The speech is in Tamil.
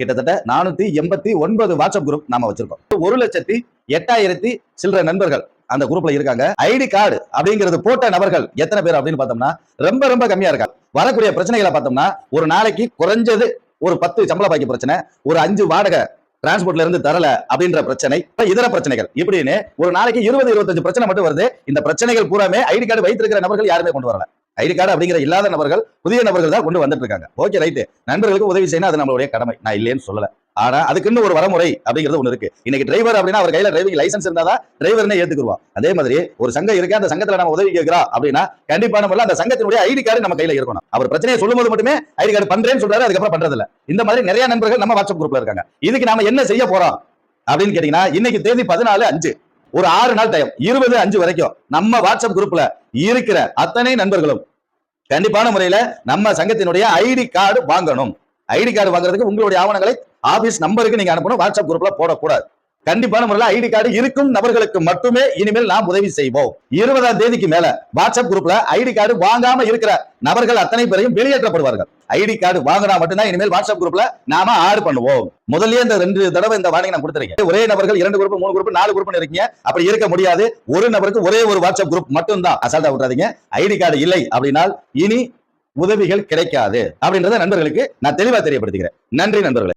கிட்டத்தட்ட 489 வாட்ஸ்அப் குரூப் நாம வச்சிருக்கோம். 1,08,000 சில்லற நண்பர்கள் அந்த குரூப்ல இருக்காங்க. ஐடி கார்டு அப்படிங்கிறது போட்ட நபர்கள் எத்தனை பேர் அப்படின்னு பார்த்தோம்னா ரொம்ப ரொம்ப கம்மியா இருக்காங்க. வரக்கூடிய பிரச்சனைகளை பார்த்தோம்னா ஒரு நாளைக்கு குறைஞ்சது ஒரு 10 சம்பள பாக்கி பிரச்சனை, ஒரு 5 வாடகை டிரான்ஸ்போர்ட்ல இருந்து தரல அப்படின்ற பிரச்சனை, இதர பிரச்சனைகள் இப்படின்னு ஒரு நாளைக்கு 20-25 பிரச்சனை மட்டும் வருது. இந்த பிரச்சனைகள் பூராமே ஐடி கார்டு வைத்திருக்கிற நபர்கள் யாருமே கொண்டு வரல. ஐடி கார்டு அப்படிங்கிற இல்லாத நபர்கள் புதிய நபர்கள் தான் கொண்டு வந்துட்டு இருக்காங்க. ஓகே ரைட், நண்பர்களுக்கு உதவி செய்யணும், அது நம்மளுடைய கடமை, நான் இல்லைன்னு சொல்லல. ஆனா அதுக்குன்னு ஒரு வரமுறை அப்படிங்கிறது ஒண்ணு இருக்கு. இன்னைக்கு டிரைவர் அப்படின்னா அவர் கையில டிரைவிங் லைசன்ஸ் இருந்தாதான் டிரைவர்னே ஏத்துக்குருவோம். அதே மாதிரி ஒரு சங்கம் இருக்கு, அந்த சங்கத்துல நம்ம உதவி கேட்கிறோம் அப்படின்னா கண்டிப்பான முறையில் அந்த சங்கத்தினுடைய ஐடி கார்டு நம்ம கையில இருக்கணும். அவர் பிரச்சனையை சொல்லும் போது மட்டுமே ஐடி கார்டு பண்றேன்னு சொல்றாரு, அதுக்கப்புறம் பண்றது இல்ல. இந்த மாதிரி நிறைய நண்பர்கள் நம்ம வாட்ஸ்அப் குரூப்ல இருக்காங்க. இதுக்கு நாம என்ன செய்ய போறோம் அப்படின்னு கேட்டீங்கன்னா, இன்னைக்கு தேதி 14/5, ஒரு 6 நாள் டைம், 20/5 வரைக்கும் நம்ம வாட்ஸ்அப் குரூப்ல இருக்கிற அத்தனை நண்பர்களும் கண்டிப்பான முறையில நம்ம சங்கத்தினுடைய ஐடி கார்டு வாங்கணும். ஐடி கார்டு வாங்குறதுக்கு உங்களுடைய ஆவணங்களை ஆபீஸ் நம்பருக்கு நீங்க அனுப்பணும். வாட்ஸ்அப் குரூப்ல போடக்கூடாது. கண்டிப்பான முறையில் ஐடி கார்டு இருக்கும் நபர்களுக்கு மட்டுமே இனிமேல் நாம் உதவி செய்வோம். 20ஆம் தேதிக்கு மேல வாட்ஸ்அப் குரூப்ல ஐடி கார்டு வாங்காம இருக்கிற நபர்கள் அத்தனை பேரையும் வெளியேற்றப்படுவார்கள். ஐடி கார்டு வாங்கினா மட்டும்தான் இனிமேல் வாட்ஸ்அப் குரூப்ல நாம ஆட் பண்ணுவோம். முதல்ல இந்த 2 தடவை இந்த வார்னிங் நான் கொடுத்திருக்கேன். ஒரே நபர்கள் 2 குரூப் 3 குரூப் 4 குரூப் இருக்கீங்க, அப்படி இருக்க முடியாது. ஒரு நபருக்கு ஒரே ஒரு வாட்ஸ்அப் குரூப் மட்டும் தான். அசால்ட்டா விட்டுறாதீங்க. ஐடி கார்டு இல்லை அப்படின்னால் இனி உதவிகள் கிடைக்காது அப்படின்றத நண்பர்களுக்கு நான் தெளிவா தெரியப்படுத்துகிறேன். நன்றி நண்பர்களே.